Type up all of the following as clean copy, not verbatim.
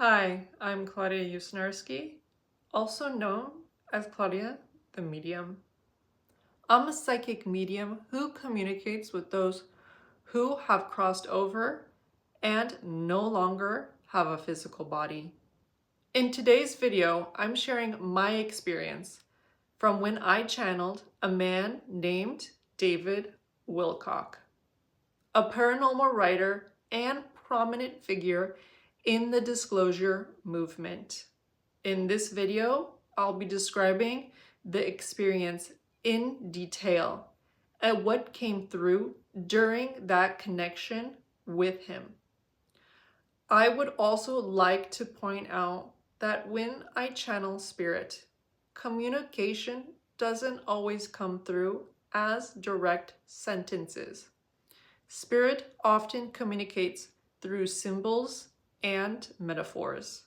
Hi, I'm Klaudia Usnarski, also known as Klaudia the Medium. I'm a psychic medium who communicates with those who have crossed over and no longer have a physical body. In today's video, I'm sharing my experience from when I channeled a man named David Wilcock, a paranormal writer and prominent figure in the disclosure movement. In this video, I'll be describing the experience in detail and what came through during that connection with him. I would also like to point out that when I channel spirit, communication doesn't always come through as direct sentences. Spirit often communicates through symbols and metaphors.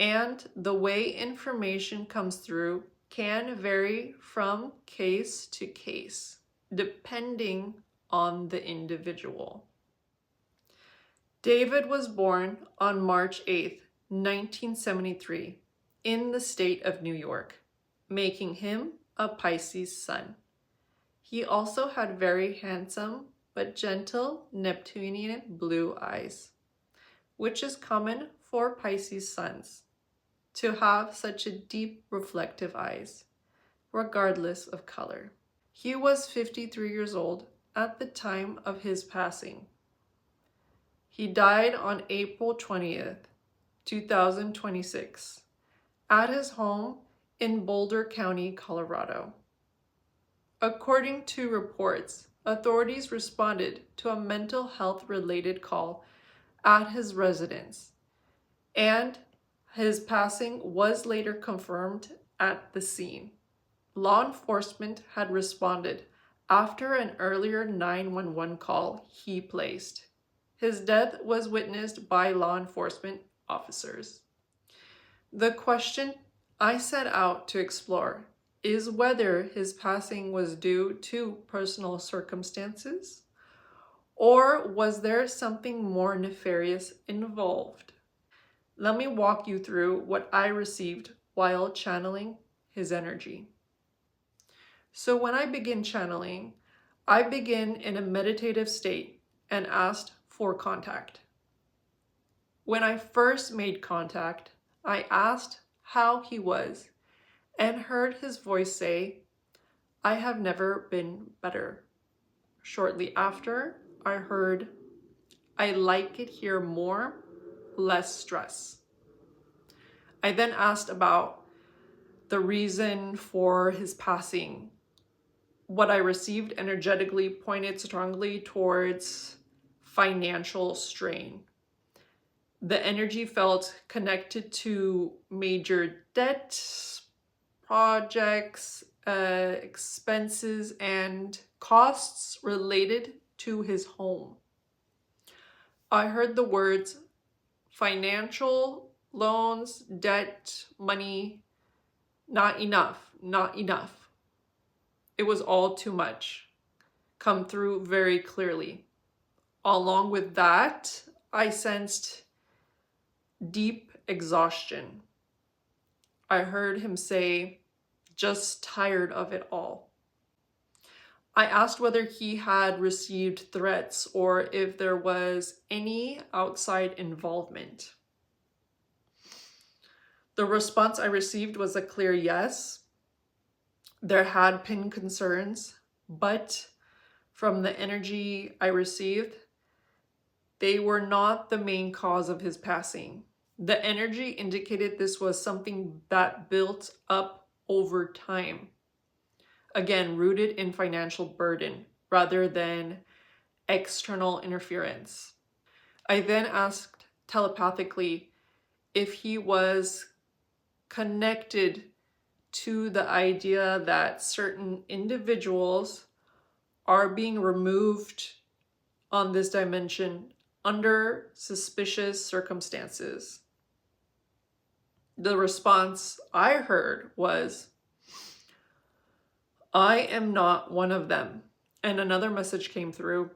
And the way information comes through can vary from case to case, depending on the individual. David was born on March 8th, 1973, in the state of New York, making him a Pisces sun. He also had very handsome but gentle Neptunian blue eyes, which is common for Pisces suns, to have such a deep reflective eyes, regardless of color. He was 53 years old at the time of his passing. He died on April 20th, 2026, at his home in Boulder County, Colorado. According to reports, authorities responded to a mental health related call at his residence, and his passing was later confirmed at the scene. Law enforcement had responded after an earlier 911 call he placed. His death was witnessed by law enforcement officers. The question I set out to explore is whether his passing was due to personal circumstances, or was there something more nefarious involved? Let me walk you through what I received while channeling his energy. So when I begin channeling, I begin in a meditative state and asked for contact. When I first made contact, I asked how he was and heard his voice say, "I have never been better." Shortly after, I heard, "I like it here more, less stress." I then asked about the reason for his passing. What I received energetically pointed strongly towards financial strain. The energy felt connected to major debt, projects, expenses, and costs related to his home. I heard the words financial, loans, debt, money, not enough, not enough. It was all too much, come through very clearly. Along with that, I sensed deep exhaustion. I heard him say, "Just tired of it all." I asked whether he had received threats or if there was any outside involvement. The response I received was a clear yes. There had been concerns, but from the energy I received, they were not the main cause of his passing. The energy indicated this was something that built up over time. Again, rooted in financial burden rather than external interference. I then asked telepathically if he was connected to the idea that certain individuals are being removed on this dimension under suspicious circumstances. The response I heard was, "I am not one of them." And another message came through,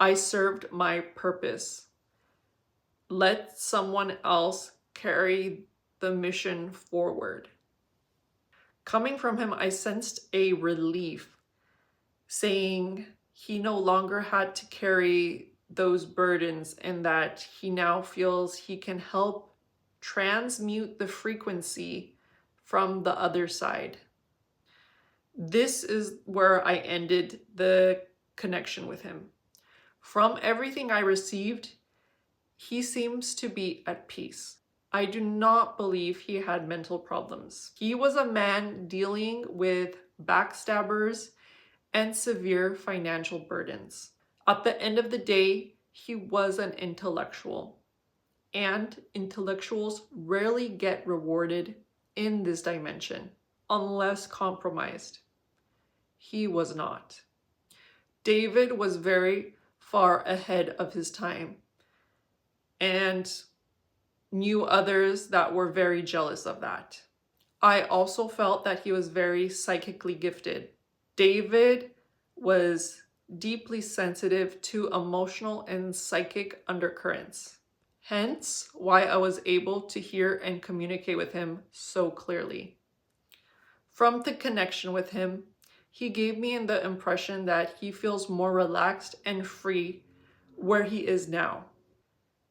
"I served my purpose." let someone else carry the mission forward. Coming from him, I sensed a relief, saying he no longer had to carry those burdens and that he now feels he can help transmute the frequency from the other side. This is where I ended the connection with him. From everything I received, he seems to be at peace. I do not believe he had mental problems. He was a man dealing with backstabbers and severe financial burdens. At the end of the day, he was an intellectual, and intellectuals rarely get rewarded in this dimension unless compromised. He was not. David was very far ahead of his time and knew others that were very jealous of that. I also felt that he was very psychically gifted. David was deeply sensitive to emotional and psychic undercurrents, hence why I was able to hear and communicate with him so clearly. From the connection with him, he gave me the impression that he feels more relaxed and free where he is now.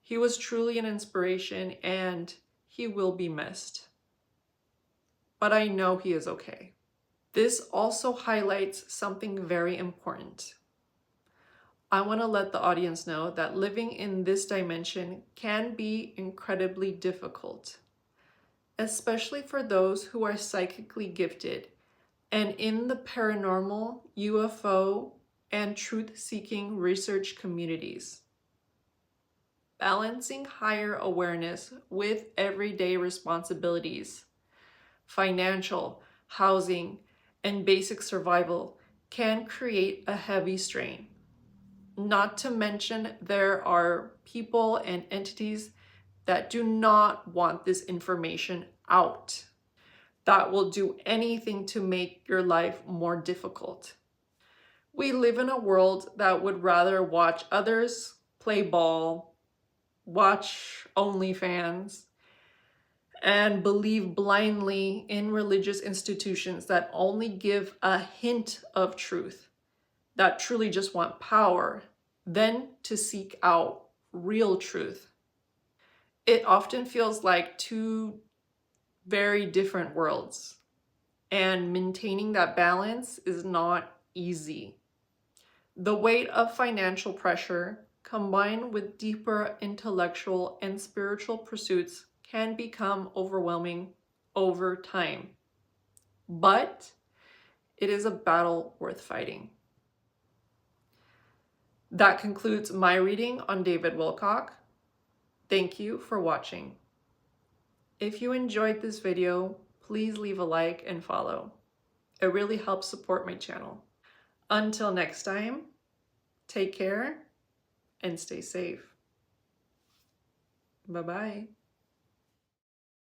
He was truly an inspiration and he will be missed. But I know he is okay. This also highlights something very important. I want to let the audience know that living in this dimension can be incredibly difficult, especially for those who are psychically gifted and in the paranormal, UFO, and truth-seeking research communities. Balancing higher awareness with everyday responsibilities, financial, housing, and basic survival can create a heavy strain. Not to mention, there are people and entities that do not want this information out, that will do anything to make your life more difficult. We live in a world that would rather watch others play ball, watch OnlyFans, and believe blindly in religious institutions that only give a hint of truth, that truly just want power, than to seek out real truth. It often feels like two very different worlds, and maintaining that balance is not easy. The weight of financial pressure, combined with deeper intellectual and spiritual pursuits, can become overwhelming over time. But it is a battle worth fighting. That concludes my reading on David Wilcock. Thank you for watching. If you enjoyed this video, please leave a like and follow. It really helps support my channel. Until next time, take care and stay safe. Bye-bye.